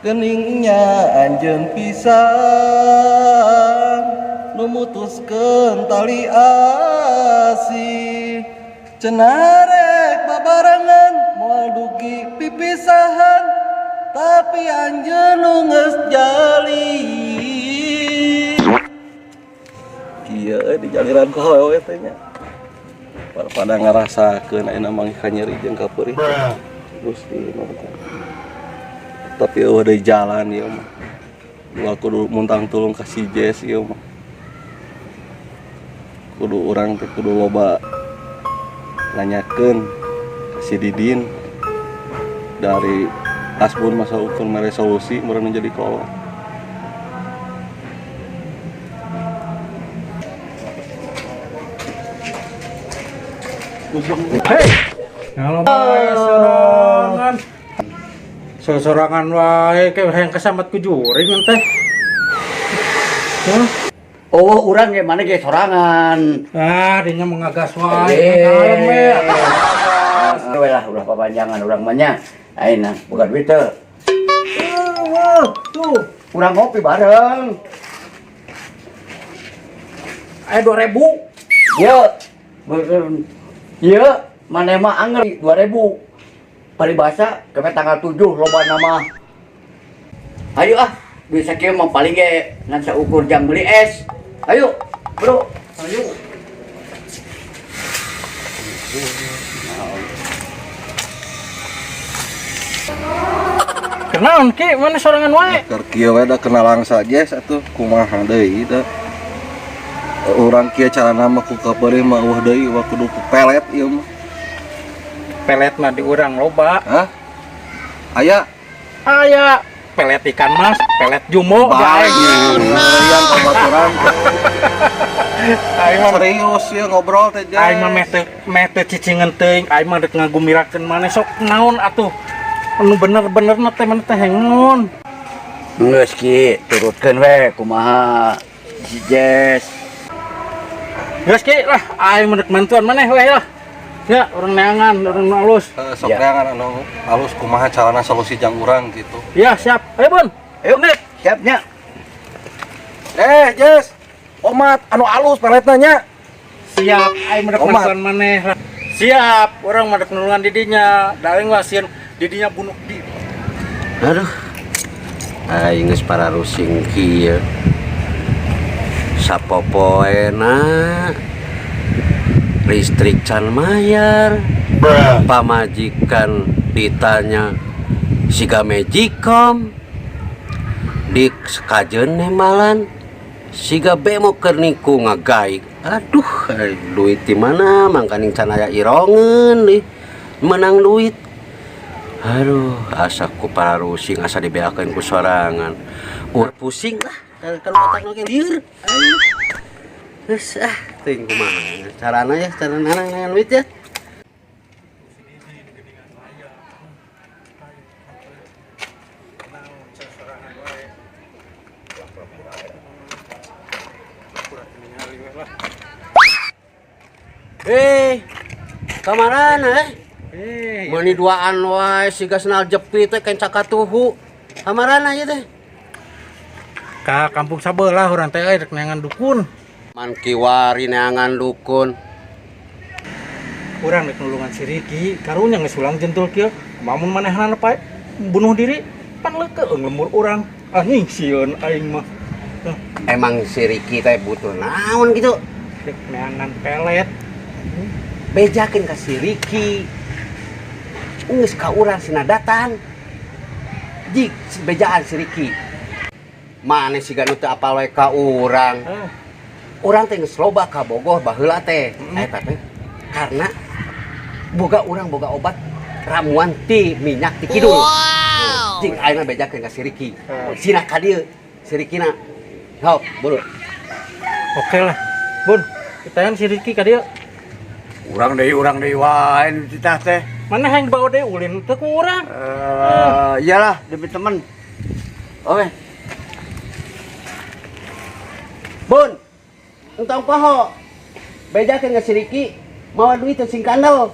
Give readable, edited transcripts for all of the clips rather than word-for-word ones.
Keningnya anjeun pisan nu mutuskeun tali asih cenah rek babarengan moal dugi pipisahan tapi anjeun nu geus jali kieu di jaliran kowe teh nya pada ngarasakeun ayeuna mangih ka nyeri jeung ka peurih Gusti tapi eueuh deui jalan ieu mah gua kudu muntang tulung ka si Jess ieu mah kudu urang teh kudu loba nanyakeun ka si Didin dari Asbun masa ukur mere solusi meureun jadi kolot. Hei, kalau sorangan, sorangan wae kayak hayang kesambat ku juring teh. Oh, urang ge mana ge sorangan. Ah, dinya mengagas wae. Kalem we. We lah ulah papanjangan urang mah nya. Ayeuna boga duit teu. Tuh, Urang ngopi bareng. aya 2000. Ieu maneh mah angger 2000. Paribasa keme tanggal 7 loba nama. Ayo ah, bisa kieu mah paling ge ngan saukur jang beli es. Ayo, Bro. Ayo. Kenaon ki mana sorangan wae? Keur kieu we da kenalang saja atuh kumaha deui teh. Urang kieu carana mah ku kapeurih mah eueuh deui wa kudu ku pelet ieu mah. Pelet mah di urang loba. Hah? Aya Aya pelet ikan mas, pelet jumo, baik. Yang pembaturan. Aing mah Serius ya ngobrol teh. aing mah meh teu cicingeun teuing, aing mah rek ngagumirakeun maneh sok naon atuh. Anu bener-bener na teh maneh teh hengon. Geus ki, turutkeun we kumaha si Jess. Geus ki lah, aing mah rek bantuan maneh we lah. Ya, urang neangan, urang halus. Sok Ya. neangan anu halus kumaha carana solusi jang urang gitu. Ya, siap. Ayo, Bun. Ayo, siapnya. Jess. Omat anu halus peletna nya. Siap, aing mah rek Omat. bantuan maneh lah. Siap, urang mah rek nulungan didinya. Daring wasieun didinya bunuh diri. Aduh, aing geus pararusing kieu. Sapopoena listrik can mayar, pamajikan ditanya siga Magicom, dik sekajeun nemalan siga bemo keur niku ngagaik. Aduh, duit di mana mangkaning can aya irongeun nih menang duit. Aduh, asa ku pararusing asa dibeakeun ku sorangan. Pusing lah, kan otak ge lieur. Geus teuing kumaha carana ya, cara nanang duit ya. Kamarana mani duaan wae siga senal jepit teh kan cakatuhu. Kamarana ieu teh? Ka kampung sabelah urang teh rek neangan dukun. Man kiwari neangan dukun. Urang rek nulungan si Riki, karunya geus ulang jentul kieu. Mamun manehna pae bunuh diri, pan leukeung lembur urang. Anjing sieun aing mah. Emang si Riki teh butuh naon gitu? Rek neangan pelet. Bejakeun ka si Riki. Geus ka urang sinadatan. Jik bejaan si Riki. Mane siga nu teu apal wae ka urang. Urang teh geus loba ka Bogor baheula teh. Eta teh karena boga urang boga obat ramuan ti minyak ti kidul. Wow. Jing ayeuna bejakeun ka si Riki. Sina ka dieu si Rikina. Hop, bulu. Oke lah. Bun, kita si Riki ka dieu. Urang deui wae nu titah teh. Mana yang bawa deh ulin teu ku urang. Iyalah demi temen. Oke. Bun, entong poho. Bejakeun ka si Riki, mawa duit teh sing kandel.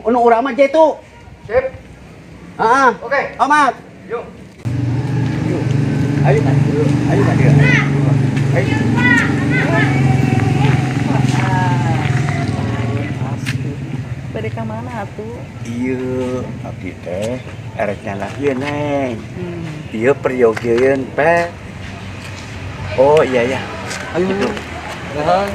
Unu urang mah jetu. Sip. Heeh. Oke. Amat. Yuk. Yuk. Ayo kan. Ayo kan dia. Ayo. Bade ka mana tuh? Iya, abdi teh erek nyalakeun neng. Ieu peryogeun pe. Oh iya ya. Ayo. Nah,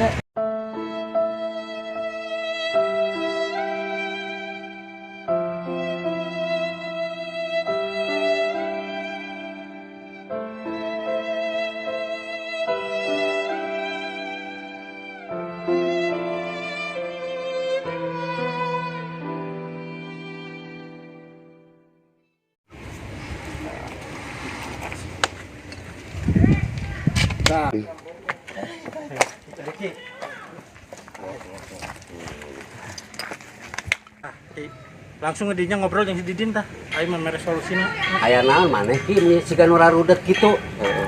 Langsung ngedinya ngobrol yang si Didin tah. Ayo mah mere solusina. Aya naon maneh ki siga nu rarudeg kitu.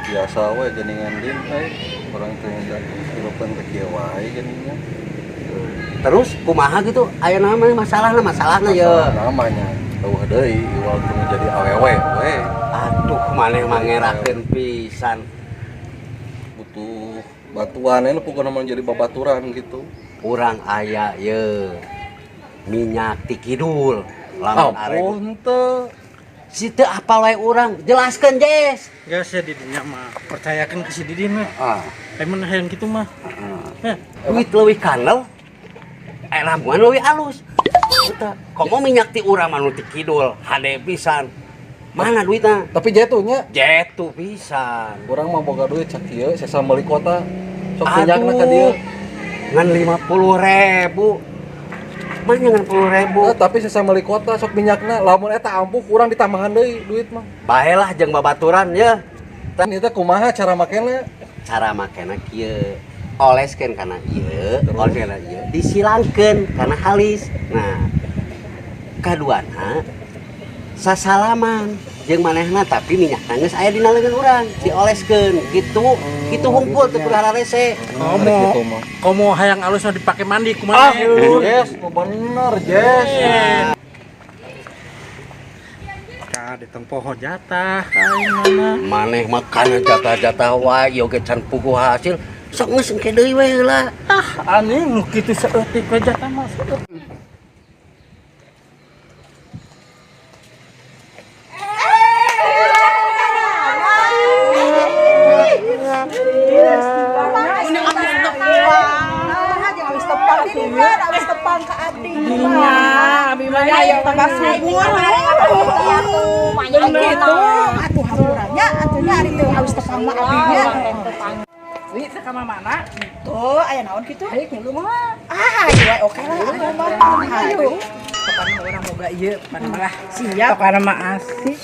Biasa we geningan din orang teh hirupan teh kieu wae geningan. Terus kumaha gitu? Aya naon maneh masalahna ya. Namanya teuh deui waktu jadi awewe we. Aduh maneh mangerakeun pisan. Butuh batuan ini pokoknya mau jadi babaturan gitu. Urang aya ye minyak ti kidul lamun arek Ampun teh. situ apal wae urang jelaskeun Jes. Geus ya Didinnya mah percayakeun ke si Didin mah. Emang hayang kitu mah. Duit leuwih kanel ramuan leuwih alus eta komo minyak ti urang mah nu ti kidul hade pisan mana duitna Tapi jatuhnya jetu pisan orang mau boga duit cak kieu sesa meuli kota. Sok minyakna ka dieu. ngan 50.000 mah ngan 10.000 Tapi sesa meuli kota sok minyakna lamun eta ampuh kurang ditambahan deui duit mah. bae lah jeung babaturan ya Tan eta kumaha cara makena? cara makena kieu oleskeun kana ieu oleskeun kana ieu disilangkeun kana halis nah kaduana sasalaman jeung manehna tapi minyakna geus aya dina leungeun urang dioleskeun gitu kitu hungkul teu kudu hararese Komo hayang alusnya dipake mandi kumaha? Yes, bener, Yes. Ka diteng pohon jatah aing mana. maneh mah kana jatah-jatah wae ieu ge can puguh hasil sok geus engke deui we heula Aneh nu kitu saeutik we jatah mah saeutik. Abis tepang ke abdi. Abi mah aya tambah subur. Gitu. Atuh hamurannya atuhnya ari teu abis tepang mah abinya. Wi teh ka mana? Tuh aya naon kitu? Hayu ngilu mah. Hayu wae oke lah. Hayu. Pokona urang boga ieu pan mah siap. Pokona mah asik.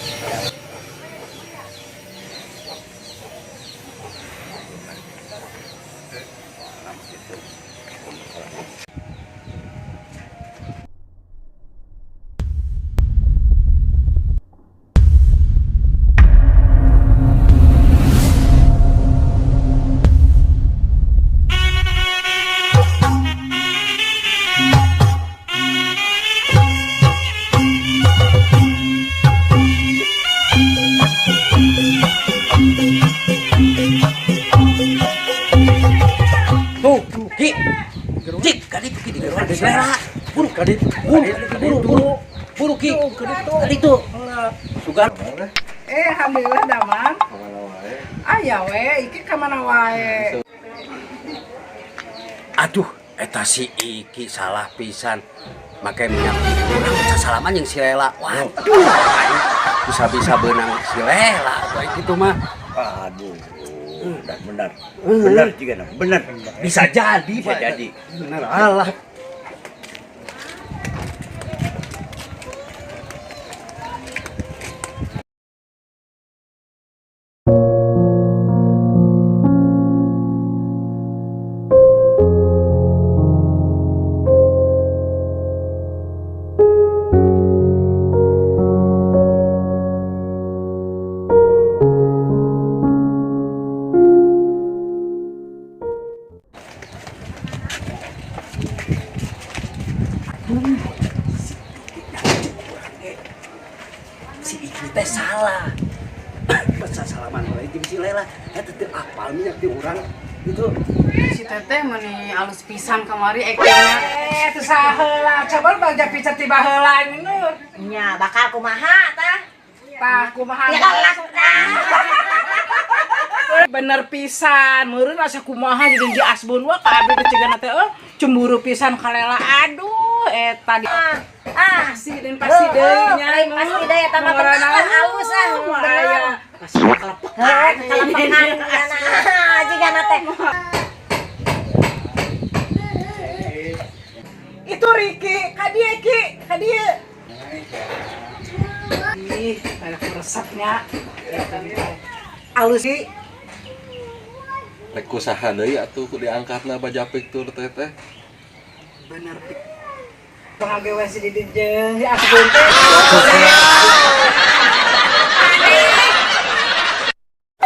Cik, kadit ki di geroan geus lela. Buru kadit. Buru ki. Kadit tuh. Sugan. Alhamdulillah daman. Aya we, iki ka mana wae. Aduh, eta si Iki salah pisan. Make minyak urang sasalaman jeung si Lela. Waduh, bisa-bisa beunang si Lela kayak gitu mah. Aduh. Benar. Benar juga nah. Benar. Bisa jadi, Bisa jadi. Bener alah. teh salah. Basa salaman wae jeung si Lela. Eta teu apal minyak ti urang itu. Si teteh meni alus pisan kamari aktingnya. Teu saheula, coba baca picer ti baheula ini Nur. Nya bakal kumaha tah? Tah kumaha? Ya Allah. Bener pisan, meureun asa kumaha jeung di Asbun wa ka abdi teh cegana teh cemburu pisan ka Lela. Aduh, eta di pasti deui nya. Pasti deui eta mah halus bener. Pasti kalepekan. Kalepekan jigana teh. Itu Riki, ka dieu. Ih, ada resepnya. Alus sih. Rek kusaha deui atuh ku diangkatna bajapik tur teh teh. Bener. Pengagewe si Didin jeung si Asbun teh.